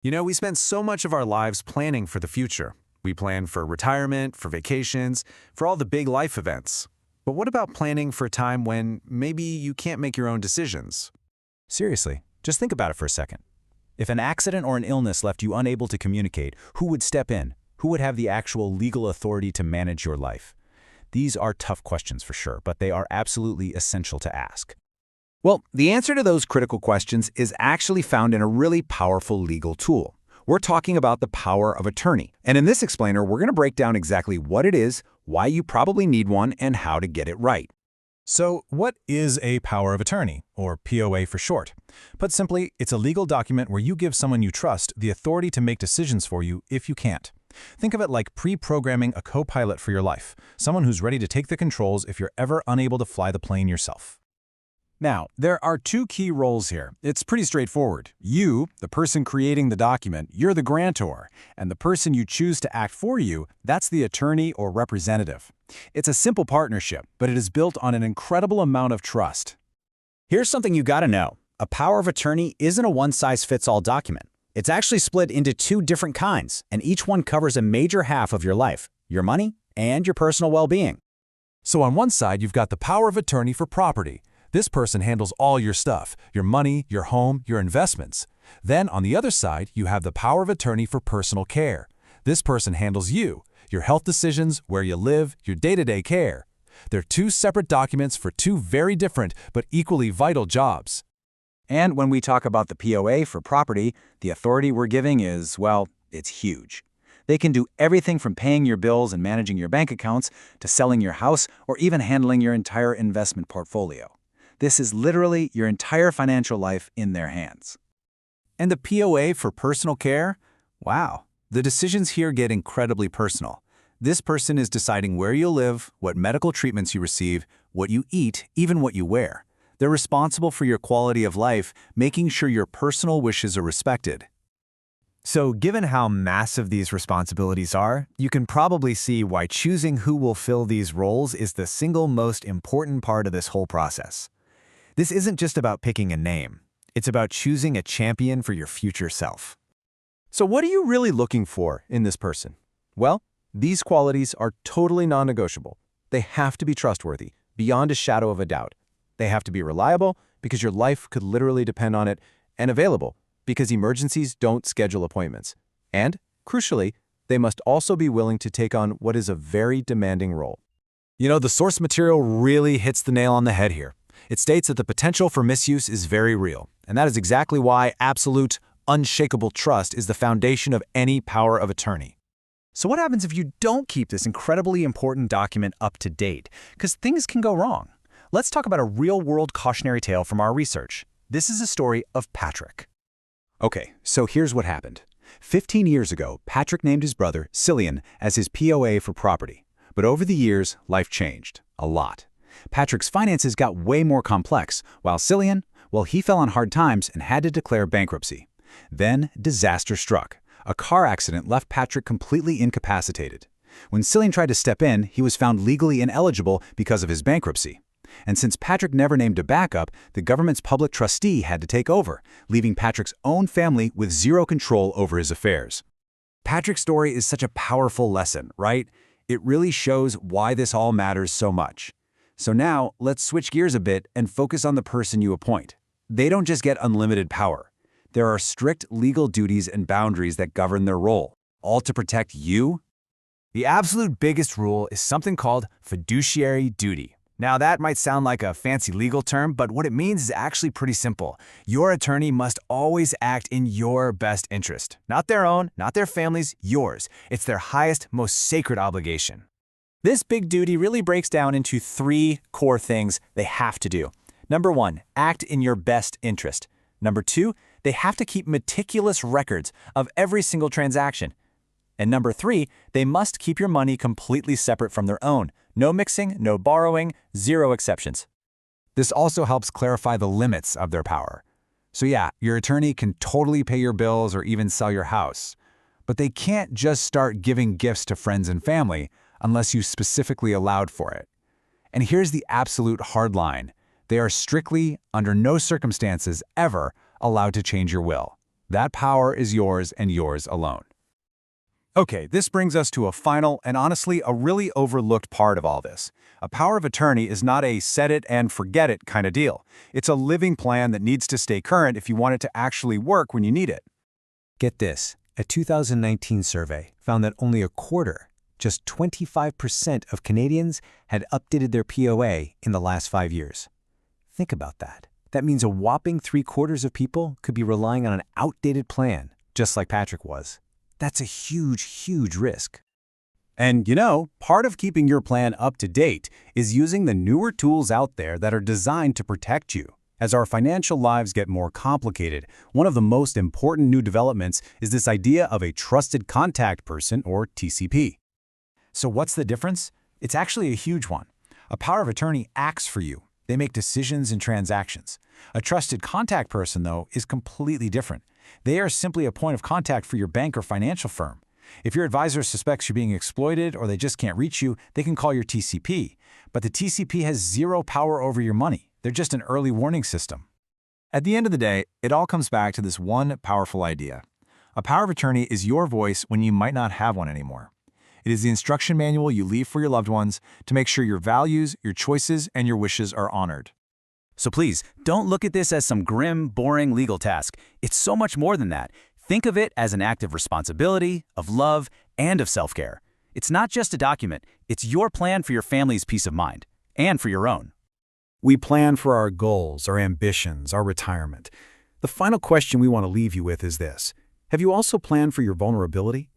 We spend so much of our lives planning for the future. We plan for retirement, for vacations, for all the big life events. But what about planning for a time when maybe you can't make your own decisions? Seriously, just think about it for a second. If an accident or an illness left you unable to communicate, who would step in? Who would have the actual legal authority to manage your life? These are tough questions for sure, but they are absolutely essential to ask. Well, the answer to those critical questions is actually found in a really powerful legal tool. We're talking about the power of attorney. And in this explainer, we're going to break down exactly what it is, why you probably need one, and how to get it right. So, what is a power of attorney, or POA for short? Put simply, it's a legal document where you give someone you trust the authority to make decisions for you if you can't. Think of it like pre-programming a co-pilot for your life, someone who's ready to take the controls if you're ever unable to fly the plane yourself. Now, there are two key roles here. It's pretty straightforward. You, the person creating the document, you're the grantor, and the person you choose to act for you, that's the attorney or representative. It's a simple partnership, but it is built on an incredible amount of trust. Here's something you gotta know. A power of attorney isn't a one-size-fits-all document. It's actually split into two different kinds, and each one covers a major half of your life, your money, and your personal well-being. So on one side, you've got the power of attorney for property. This person handles all your stuff, your money, your home, your investments. Then on the other side, you have the power of attorney for personal care. This person handles you, your health decisions, where you live, your day-to-day care. They're two separate documents for two very different but equally vital jobs. And when we talk about the POA for property, the authority we're giving is, well, it's huge. They can do everything from paying your bills and managing your bank accounts to selling your house or even handling your entire investment portfolio. This is literally your entire financial life in their hands. And the POA for personal care? Wow, the decisions here get incredibly personal. This person is deciding where you'll live, what medical treatments you receive, what you eat, even what you wear. They're responsible for your quality of life, making sure your personal wishes are respected. So, given how massive these responsibilities are, you can probably see why choosing who will fill these roles is the single most important part of this whole process. This isn't just about picking a name. It's about choosing a champion for your future self. So what are you really looking for in this person? Well, these qualities are totally non-negotiable. They have to be trustworthy, beyond a shadow of a doubt. They have to be reliable, because your life could literally depend on it, and available, because emergencies don't schedule appointments. And, crucially, they must also be willing to take on what is a very demanding role. The source material really hits the nail on the head here. It states that the potential for misuse is very real, and that is exactly why absolute, unshakable trust is the foundation of any power of attorney. So what happens if you don't keep this incredibly important document up to date? Because things can go wrong. Let's talk about a real-world cautionary tale from our research. This is a story of Patrick. Okay, so here's what happened. 15 years ago, Patrick named his brother, Cillian, as his POA for property. But over the years, life changed. A lot. Patrick's finances got way more complex, while Cillian, well, he fell on hard times and had to declare bankruptcy. Then, disaster struck. A car accident left Patrick completely incapacitated. When Cillian tried to step in, he was found legally ineligible because of his bankruptcy. And since Patrick never named a backup, the government's public trustee had to take over, leaving Patrick's own family with zero control over his affairs. Patrick's story is such a powerful lesson, right? It really shows why this all matters so much. So now, let's switch gears a bit and focus on the person you appoint. They don't just get unlimited power. There are strict legal duties and boundaries that govern their role, all to protect you. The absolute biggest rule is something called fiduciary duty. Now, that might sound like a fancy legal term, but what it means is actually pretty simple. Your attorney must always act in your best interest. Not their own, not their family's, yours. It's their highest, most sacred obligation. This big duty really breaks down into three core things they have to do. Number one, act in your best interest. Number two, they have to keep meticulous records of every single transaction. And number three, they must keep your money completely separate from their own. No mixing, no borrowing, zero exceptions. This also helps clarify the limits of their power. So yeah, your attorney can totally pay your bills or even sell your house. But they can't just start giving gifts to friends and family unless you specifically allowed for it. And here's the absolute hard line. They are strictly, under no circumstances ever, allowed to change your will. That power is yours and yours alone. Okay, this brings us to a final and honestly a really overlooked part of all this. A power of attorney is not a set it and forget it kind of deal. It's a living plan that needs to stay current if you want it to actually work when you need it. Get this, a 2019 survey found that only a quarter, just 25% of Canadians had updated their POA in the last 5 years. Think about that. That means a whopping 3/4 of people could be relying on an outdated plan, just like Patrick was. That's a huge, huge risk. And you know, part of keeping your plan up to date is using the newer tools out there that are designed to protect you. As our financial lives get more complicated, one of the most important new developments is this idea of a trusted contact person, or TCP. So what's the difference? It's actually a huge one. A power of attorney acts for you. They make decisions and transactions. A trusted contact person, though, is completely different. They are simply a point of contact for your bank or financial firm. If your advisor suspects you're being exploited or they just can't reach you, they can call your TCP. But the TCP has zero power over your money. They're just an early warning system. At the end of the day, it all comes back to this one powerful idea. A power of attorney is your voice when you might not have one anymore. It is the instruction manual you leave for your loved ones to make sure your values, your choices, and your wishes are honored. So please, don't look at this as some grim, boring legal task. It's so much more than that. Think of it as an act of responsibility, of love, and of self-care. It's not just a document. It's your plan for your family's peace of mind, and for your own. We plan for our goals, our ambitions, our retirement. The final question we want to leave you with is this. Have you also planned for your vulnerability?